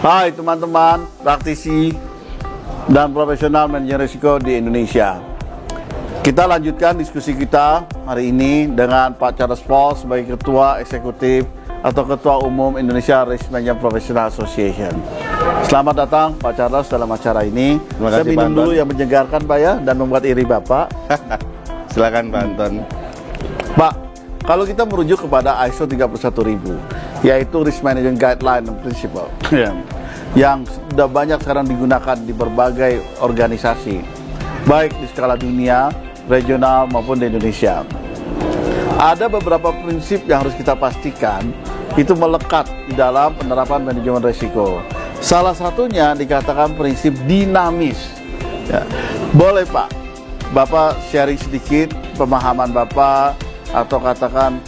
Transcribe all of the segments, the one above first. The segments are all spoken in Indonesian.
Hai teman-teman, praktisi dan profesional manajer risiko di Indonesia. Kita lanjutkan diskusi kita hari ini dengan Pak Charles Paul sebagai Ketua Eksekutif atau Ketua Umum Indonesia Risk Management Professional Association. Selamat datang Pak Charles dalam acara ini. Saya minum dulu yang menyegarkan Pak ya, dan membuat iri Bapak. Silakan Pak Anton. Pak, kalau kita merujuk kepada ISO 31000, yaitu Risk Management Guideline and Principle, yang sudah banyak sekarang digunakan di berbagai organisasi, baik di skala dunia, regional maupun di Indonesia. Ada beberapa prinsip yang harus kita pastikan itu melekat di dalam penerapan manajemen risiko. Salah satunya dikatakan prinsip dinamis. Ya. Boleh Pak, Bapak sharing sedikit pemahaman Bapak atau katakan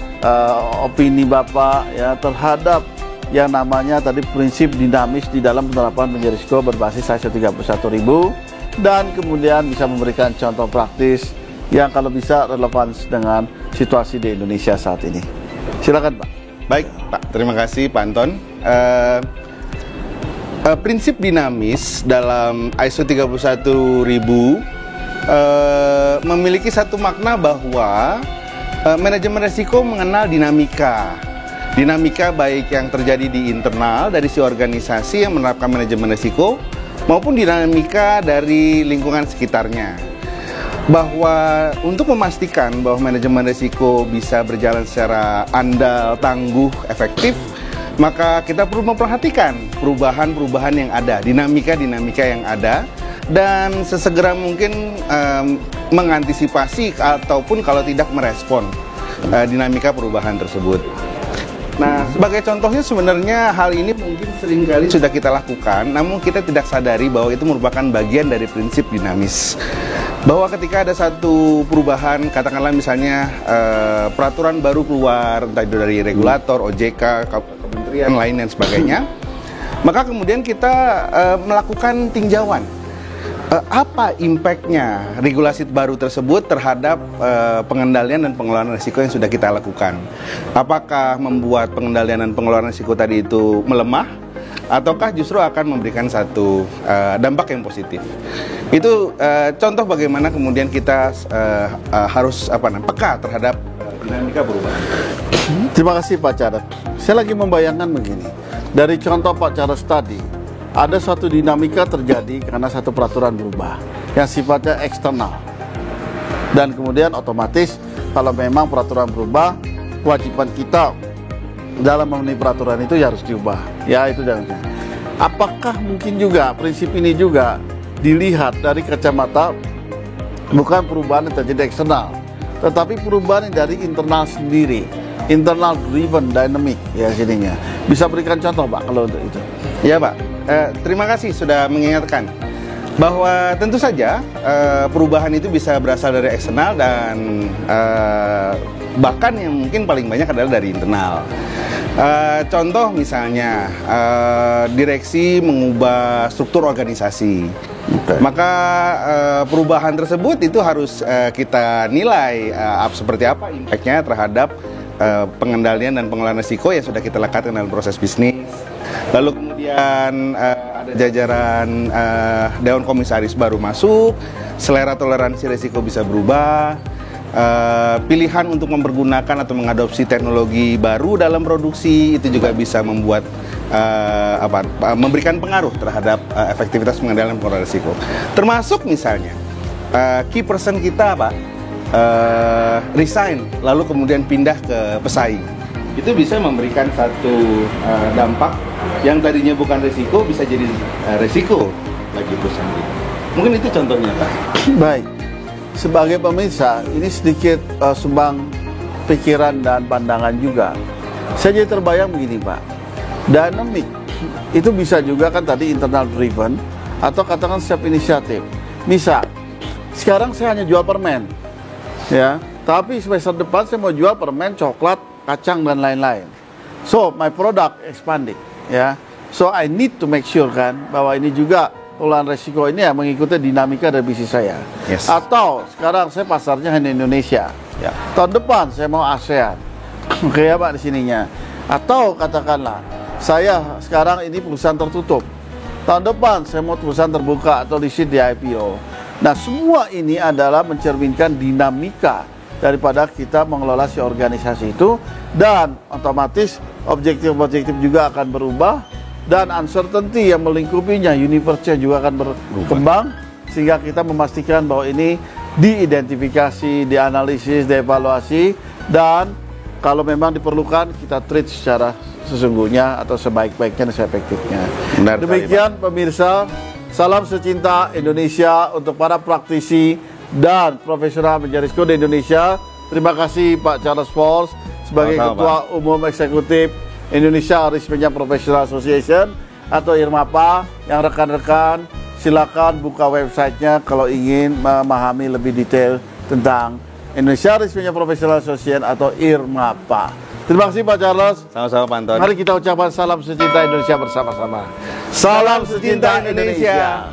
opini Bapak ya terhadap yang namanya tadi prinsip dinamis di dalam penerapan manajemen risiko berbasis ISO 31000, dan kemudian bisa memberikan contoh praktis yang kalau bisa relevan dengan situasi di Indonesia saat ini. Silakan Pak. Baik Pak, terima kasih Pak Anton. Prinsip dinamis dalam ISO 31000 memiliki satu makna bahwa manajemen risiko mengenal dinamika. Dinamika baik yang terjadi di internal dari si organisasi yang menerapkan manajemen risiko maupun dinamika dari lingkungan sekitarnya. Bahwa untuk memastikan bahwa manajemen risiko bisa berjalan secara andal, tangguh, efektif, maka kita perlu memperhatikan perubahan-perubahan yang ada, dinamika-dinamika yang ada, dan sesegera mungkin mengantisipasi ataupun kalau tidak merespon dinamika perubahan tersebut. Nah, sebagai contohnya sebenarnya hal ini mungkin seringkali sudah kita lakukan, namun kita tidak sadari bahwa itu merupakan bagian dari prinsip dinamis. Bahwa ketika ada satu perubahan, katakanlah misalnya peraturan baru keluar, entah itu dari regulator, OJK, kementerian lain dan sebagainya, maka kemudian kita melakukan tinjauan. Apa impact-nya regulasi baru tersebut terhadap pengendalian dan pengelolaan risiko yang sudah kita lakukan? Apakah membuat pengendalian dan pengelolaan risiko tadi itu melemah, ataukah justru akan memberikan satu dampak yang positif? Itu contoh bagaimana kemudian kita harus peka terhadap dinamika perubahan. Terima kasih Pak Charles. Saya lagi membayangkan begini, dari contoh Pak Charles tadi, ada suatu dinamika terjadi karena satu peraturan berubah yang sifatnya eksternal, dan kemudian otomatis kalau memang peraturan berubah, kewajiban kita dalam memenuhi peraturan itu ya harus diubah. Ya itu jangan. Apakah mungkin juga prinsip ini juga dilihat dari kacamata bukan perubahan yang terjadi eksternal, tetapi perubahan yang dari internal sendiri, internal driven dynamic ya sininya. Bisa berikan contoh Pak kalau untuk itu? Ya Pak. Terima kasih sudah mengingatkan bahwa tentu saja perubahan itu bisa berasal dari eksternal dan bahkan yang mungkin paling banyak adalah dari internal. Contoh misalnya direksi mengubah struktur organisasi, maka perubahan tersebut itu harus kita nilai seperti apa impact-nya terhadap pengendalian dan pengelolaan risiko yang sudah kita lakukan dalam proses bisnis. Lalu kemudian ada jajaran Dewan Komisaris baru masuk, selera toleransi risiko bisa berubah, pilihan untuk mempergunakan atau mengadopsi teknologi baru dalam produksi itu juga bisa membuat memberikan pengaruh terhadap efektivitas pengendalian dan pengelolaan risiko. Termasuk misalnya key person kita Pak resign lalu kemudian pindah ke pesaing, itu bisa memberikan satu dampak yang tadinya bukan risiko bisa jadi risiko bagi perusahaan kita. Mungkin itu contohnya Pak. Baik, sebagai pemirsa ini sedikit sumbang pikiran dan pandangan juga. Saya jadi terbayang begini Pak, dynamic itu bisa juga kan tadi internal driven atau katakan self inisiatif. Misal sekarang saya hanya jual permen ya, tapi semester depan saya mau jual permen, coklat, kacang dan lain-lain. So my product expanding ya. So I need to make sure kan bahwa ini juga pengelolaan resiko ini ya mengikuti dinamika dari bisnis saya. Yes. Atau sekarang saya pasarnya hanya Indonesia. Ya. Tahun depan saya mau ASEAN. Oke ya Pak di sininya. Atau katakanlah saya sekarang ini perusahaan tertutup. Tahun depan saya mau perusahaan terbuka atau listed di IPO. Nah, semua ini adalah mencerminkan dinamika daripada kita mengelola si organisasi itu, dan otomatis objektif-objektif juga akan berubah, dan uncertainty yang melingkupinya, universe-nya juga akan berkembang, sehingga kita memastikan bahwa ini diidentifikasi, dianalisis, dievaluasi, dan kalau memang diperlukan kita treat secara sesungguhnya atau sebaik-baiknya dan seefektifnya. Benar, demikian pemirsa, salam secinta Indonesia untuk para praktisi dan profesional menjadi risiko di Indonesia. Terima kasih Pak Charles Falls sebagai Ketua Umum Eksekutif Indonesia Risk Management Professional Association atau IRMAPA. Yang rekan-rekan silakan buka websitenya kalau ingin memahami lebih detail tentang Indonesia Risk Management Professional Association atau IRMAPA. Terima kasih Pak Charles. Sama-sama Pak Anton. Mari kita ucapkan salam secinta Indonesia bersama-sama. Salam secinta Indonesia.